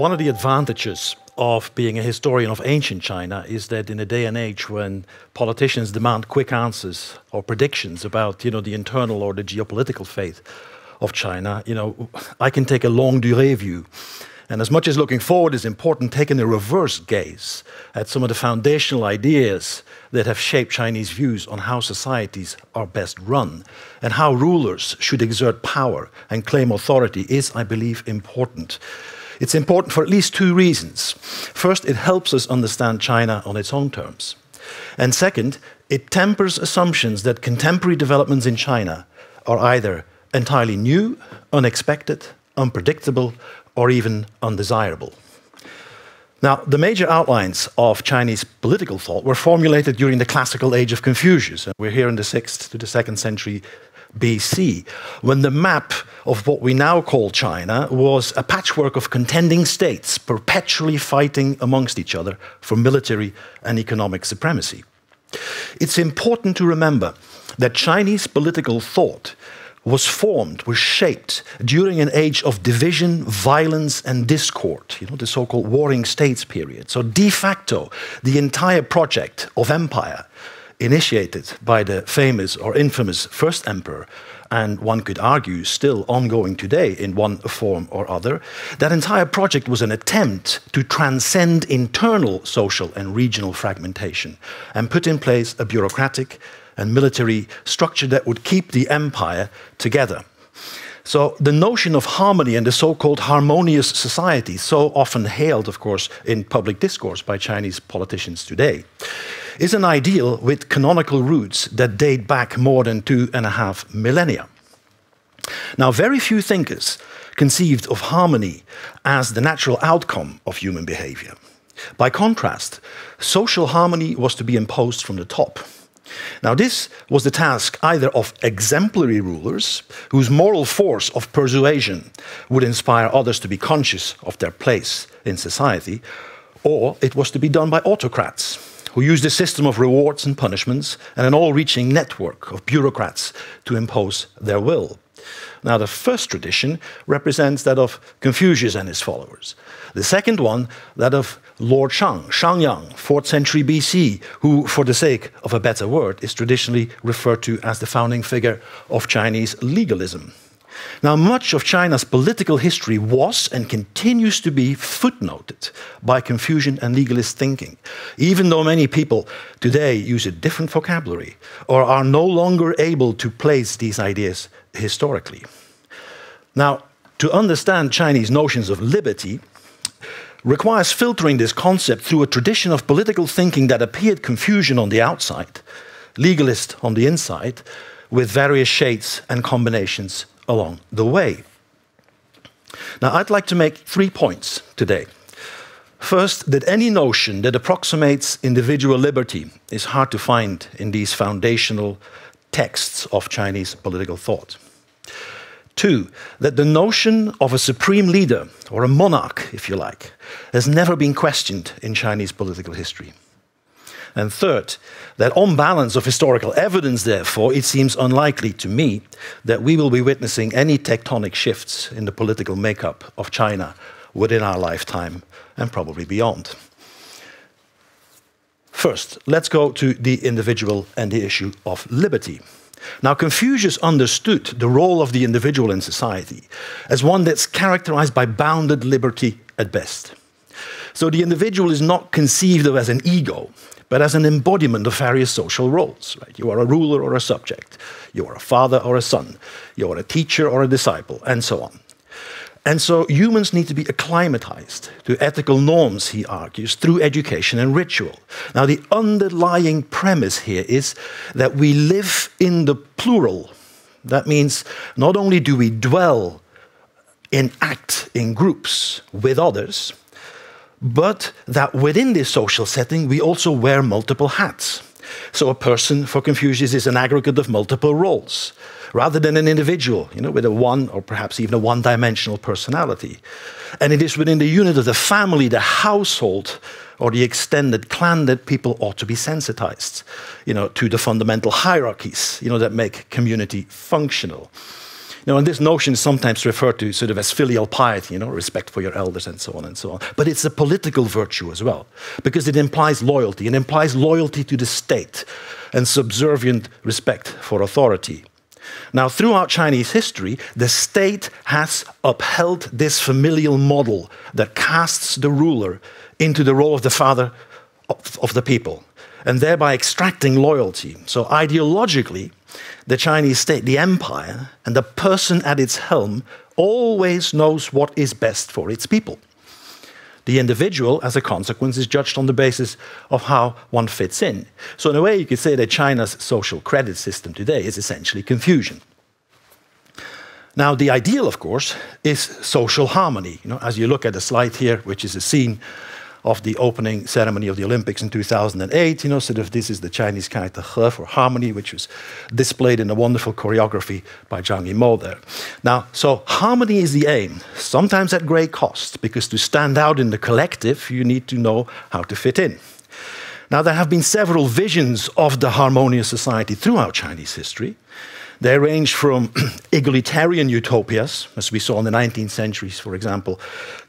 One of the advantages of being a historian of ancient China is that in a day and age when politicians demand quick answers or predictions about, the internal or the geopolitical fate of China, I can take a longue durée view. And as much as looking forward is important, taking a reverse gaze at some of the foundational ideas that have shaped Chinese views on how societies are best run and how rulers should exert power and claim authority is, I believe, important. It's important for at least two reasons. First, it helps us understand China on its own terms. And second, it tempers assumptions that contemporary developments in China are either entirely new, unexpected, unpredictable, or even undesirable. Now, the major outlines of Chinese political thought were formulated during the classical age of Confucius. And we're here in the 6th to the 2nd century BC, when the map of what we now call China was a patchwork of contending states perpetually fighting amongst each other for military and economic supremacy. It's important to remember that Chinese political thought was shaped during an age of division, violence, and discord, the so-called warring states period. So de facto, the entire project of empire, initiated by the famous or infamous first emperor, and one could argue still ongoing today in one form or other, that entire project was an attempt to transcend internal social and regional fragmentation and put in place a bureaucratic and military structure that would keep the empire together. So the notion of harmony and the so-called harmonious society, so often hailed, of course, in public discourse by Chinese politicians today, is an ideal with canonical roots that date back more than 2.5 millennia. Now, very few thinkers conceived of harmony as the natural outcome of human behavior. By contrast, social harmony was to be imposed from the top. Now, this was the task either of exemplary rulers, whose moral force of persuasion would inspire others to be conscious of their place in society, or it was to be done by autocrats, who used a system of rewards and punishments and an all-reaching network of bureaucrats to impose their will. Now, the first tradition represents that of Confucius and his followers. The second one, that of Lord Shang, Shangyang, 4th century BC, who, for the sake of a better word, is traditionally referred to as the founding figure of Chinese legalism. Now, much of China's political history was and continues to be footnoted by Confucian and legalist thinking, even though many people today use a different vocabulary or are no longer able to place these ideas historically. Now, to understand Chinese notions of liberty requires filtering this concept through a tradition of political thinking that appeared Confucian on the outside, legalist on the inside, with various shades and combinations along the way. Now, I'd like to make 3 points today. First, that any notion that approximates individual liberty is hard to find in these foundational texts of Chinese political thought. 2, that the notion of a supreme leader, or a monarch, if you like, has never been questioned in Chinese political history. And third, that on balance of historical evidence, therefore, it seems unlikely to me that we will be witnessing any tectonic shifts in the political makeup of China within our lifetime and probably beyond. First, let's go to the individual and the issue of liberty. Now, Confucius understood the role of the individual in society as one that's characterized by bounded liberty at best. So the individual is not conceived of as an ego, but as an embodiment of various social roles. Right? You are a ruler or a subject. You are a father or a son. You are a teacher or a disciple, and so on. And so humans need to be acclimatized to ethical norms, he argues, through education and ritual. Now, the underlying premise here is that we live in the plural. That means not only do we dwell and act in groups with others, but that within this social setting, we also wear multiple hats. So a person, for Confucius, is an aggregate of multiple roles, rather than an individual, with a one or perhaps even a one-dimensional personality. And it is within the unit of the family, the household, or the extended clan that people ought to be sensitized, to the fundamental hierarchies, that make community functional. And this notion is sometimes referred to sort of as filial piety, respect for your elders and so on and so on. But it's a political virtue as well, because it implies loyalty. It implies loyalty to the state and subservient respect for authority. Now, throughout Chinese history, the state has upheld this familial model that casts the ruler into the role of the father of the people, and thereby extracting loyalty. So ideologically, the Chinese state, the empire, and the person at its helm always knows what is best for its people. The individual, as a consequence, is judged on the basis of how one fits in. So in a way, you could say that China's social credit system today is essentially Confucian. Now, the ideal, of course, is social harmony. As you look at the slide here, which is a scene of the opening ceremony of the Olympics in 2008, sort of this is the Chinese character He for harmony, which was displayed in a wonderful choreography by Zhang Yimou there. Now, so harmony is the aim, sometimes at great cost, because to stand out in the collective, you need to know how to fit in. Now, there have been several visions of the harmonious society throughout Chinese history. They range from egalitarian utopias, as we saw in the 19th century, for example,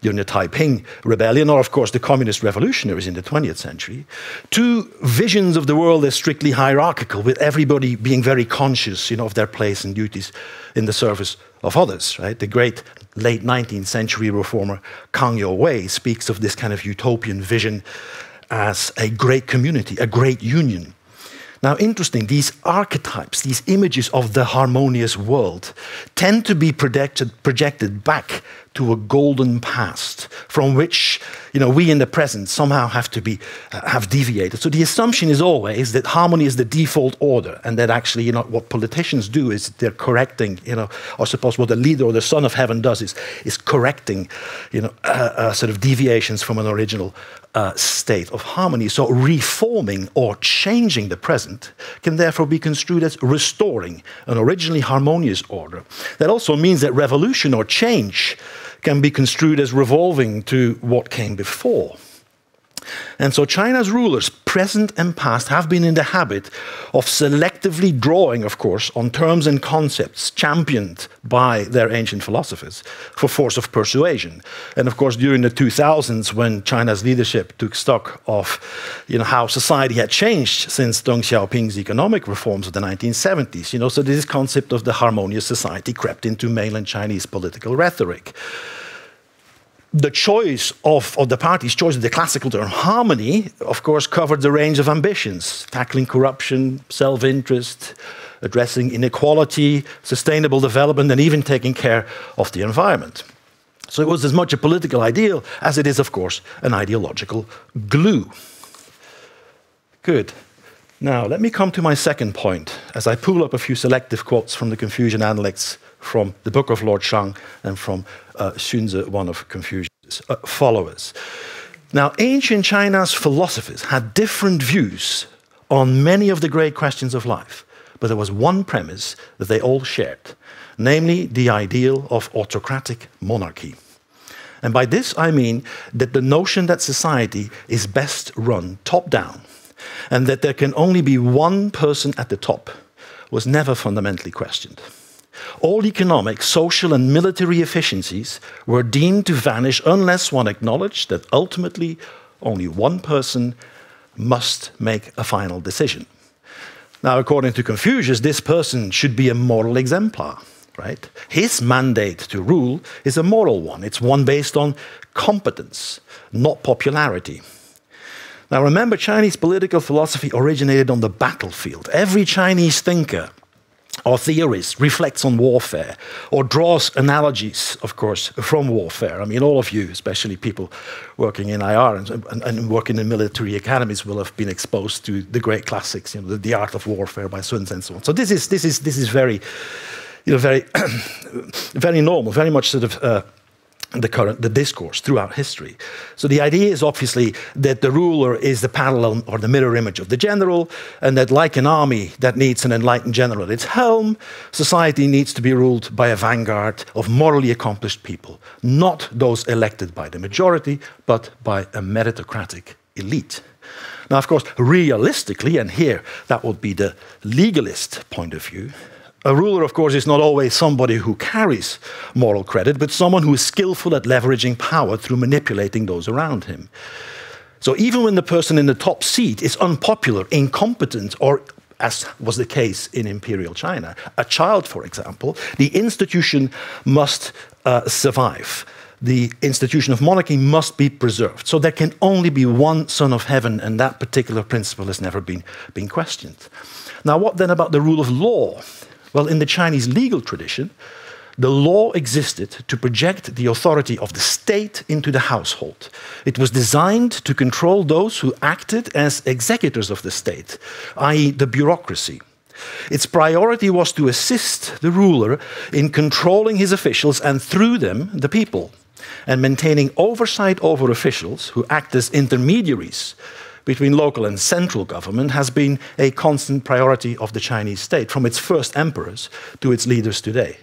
during the Taiping Rebellion, or of course the communist revolutionaries in the 20th century, to visions of the world as strictly hierarchical, with everybody being very conscious of their place and duties in the service of others. Right? The great late 19th century reformer Kang You-wei speaks of this kind of utopian vision as a great community, a great union. Now, interesting, these archetypes, these images of the harmonious world, tend to be projected back to a golden past from which we in the present somehow have deviated. So the assumption is always that harmony is the default order, and that actually what politicians do is they're correcting, or suppose what the leader or the son of heaven does is correcting sort of deviations from an original state of harmony. So reforming or changing the present can therefore be construed as restoring an originally harmonious order. That also means that revolution or change can be construed as revolving to what came before. And so China's rulers, present and past, have been in the habit of selectively drawing, of course, on terms and concepts championed by their ancient philosophers for force of persuasion. And of course, during the 2000s, when China's leadership took stock of how society had changed since Deng Xiaoping's economic reforms of the 1970s, so this concept of the harmonious society crept into mainland Chinese political rhetoric. The choice of the party's choice of the classical term harmony, of course, covered the range of ambitions, tackling corruption, self-interest, addressing inequality, sustainable development, and even taking care of the environment. So it was as much a political ideal as it is, of course, an ideological glue. Good. Now, let me come to my second point, as I pull up a few selective quotes from the Confucian Analects, from the Book of Lord Shang, and from Xunzi, one of Confucius' followers. Now, ancient China's philosophers had different views on many of the great questions of life, but there was one premise that they all shared, namely the ideal of autocratic monarchy. And by this I mean that the notion that society is best run top-down, and that there can only be one person at the top, was never fundamentally questioned. All economic, social, and military efficiencies were deemed to vanish unless one acknowledged that ultimately only one person must make a final decision. Now, according to Confucius, this person should be a moral exemplar, right? His mandate to rule is a moral one. It's one based on competence, not popularity. Now, remember, Chinese political philosophy originated on the battlefield. Every Chinese thinker or theorist reflects on warfare or draws analogies, of course, from warfare. I mean, all of you, especially people working in IR and working in military academies, will have been exposed to the great classics, the Art of Warfare by Sun Tzu and so on. So this is very, very, very normal, very much sort of the discourse throughout history. So the idea is obviously that the ruler is the parallel or the mirror image of the general, and that like an army that needs an enlightened general at its helm, society needs to be ruled by a vanguard of morally accomplished people, not those elected by the majority, but by a meritocratic elite. Now, of course, realistically, and here that would be the legalist point of view, A ruler, of course, is not always somebody who carries moral credit, but someone who is skillful at leveraging power through manipulating those around him. So even when the person in the top seat is unpopular, incompetent, or, as was the case in Imperial China, a child, for example, the institution must survive. The institution of monarchy must be preserved. So there can only be one Son of Heaven, and that particular principle has never been questioned. Now, what then about the rule of law? Well, in the Chinese legal tradition, the law existed to project the authority of the state into the household. It was designed to control those who acted as executors of the state, i.e. the bureaucracy. Its priority was to assist the ruler in controlling his officials and through them the people, and maintaining oversight over officials who act as intermediaries between local and central government has been a constant priority of the Chinese state, from its first emperors to its leaders today.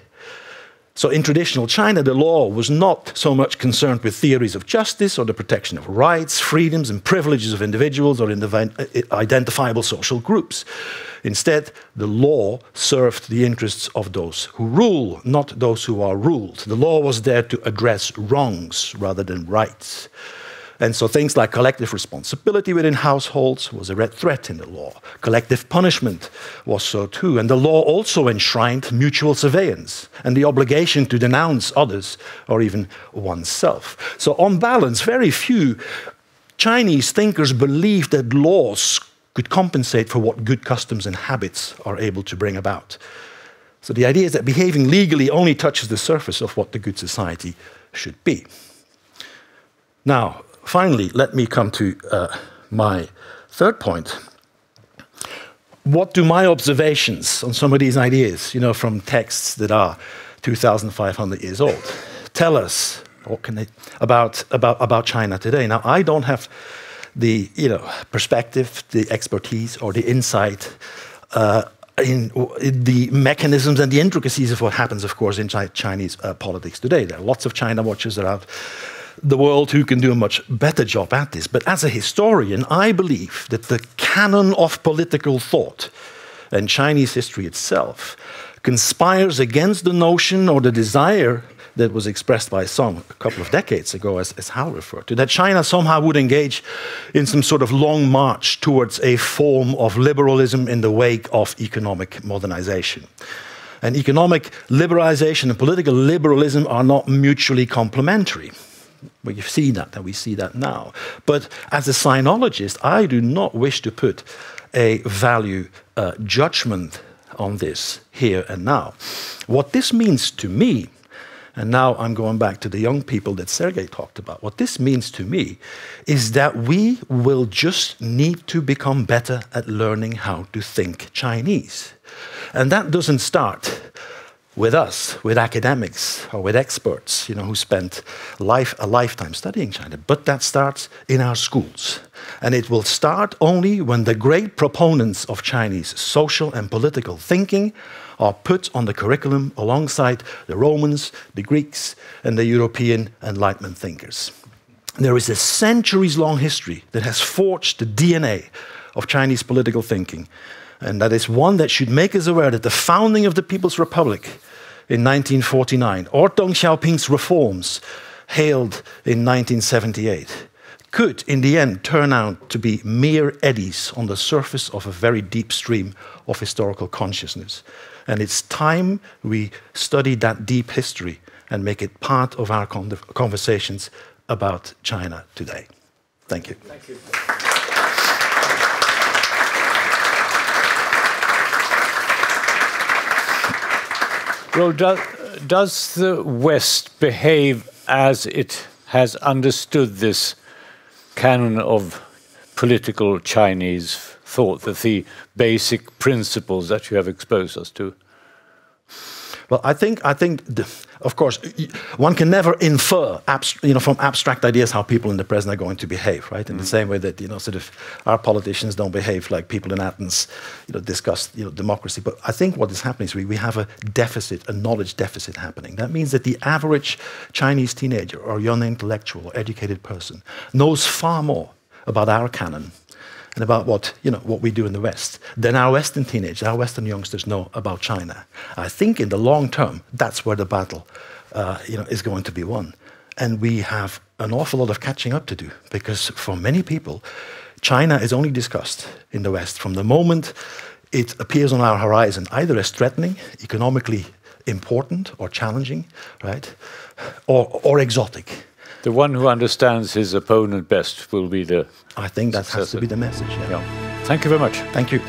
So in traditional China, the law was not so much concerned with theories of justice or the protection of rights, freedoms, and privileges of individuals or identifiable social groups. Instead, the law served the interests of those who rule, not those who are ruled. The law was there to address wrongs rather than rights. And so things like collective responsibility within households was a red thread in the law. Collective punishment was so too. And the law also enshrined mutual surveillance and the obligation to denounce others or even oneself. So on balance, very few Chinese thinkers believed that laws could compensate for what good customs and habits are able to bring about. So the idea is that behaving legally only touches the surface of what the good society should be. Now, finally, let me come to my third point. What do my observations on some of these ideas, from texts that are 2,500 years old, tell us? What can they about China today? Now, I don't have the perspective, the expertise, or the insight in the mechanisms and the intricacies of what happens, of course, in Chinese politics today. There are lots of China watchers around the world who can do a much better job at this. But as a historian, I believe that the canon of political thought and Chinese history itself conspires against the notion or the desire that was expressed by some a couple of decades ago, as Hal referred to, that China somehow would engage in some sort of long march towards a form of liberalism in the wake of economic modernization. And economic liberalization and political liberalism are not mutually complementary. Well, you've seen that, and we see that now. But as a sinologist, I do not wish to put a value judgment on this here and now. What this means to me, and now I'm going back to the young people that Sergei talked about, what this means to me is that we will just need to become better at learning how to think Chinese. And that doesn't start with us, with academics, or with experts, who spent a lifetime studying China. But that starts in our schools. And it will start only when the great proponents of Chinese social and political thinking are put on the curriculum alongside the Romans, the Greeks, and the European Enlightenment thinkers. There is a centuries-long history that has forged the DNA of Chinese political thinking. And that is one that should make us aware that the founding of the People's Republic in 1949, or Deng Xiaoping's reforms hailed in 1978, could in the end turn out to be mere eddies on the surface of a very deep stream of historical consciousness. And it's time we study that deep history and make it part of our conversations about China today. Thank you. Thank you. Well, does the West behave as it has understood this canon of political Chinese thought, the basic principles that you have exposed us to? Well, I think, of course, one can never infer, from abstract ideas how people in the present are going to behave, right? In the same way that, sort of our politicians don't behave like people in Athens, discuss, democracy. But I think what is happening is we have a deficit, a knowledge deficit happening. That means that the average Chinese teenager or young intellectual or educated person knows far more about our canon and about what, what we do in the West than our Western teenagers, our Western youngsters know about China. I think in the long term, that's where the battle is going to be won. And we have an awful lot of catching up to do, because for many people, China is only discussed in the West from the moment it appears on our horizon, either as threatening, economically important or challenging, right, or exotic. The one who understands his opponent best will be the I think that has to be the message. Yeah. Yeah. Thank you very much. Thank you.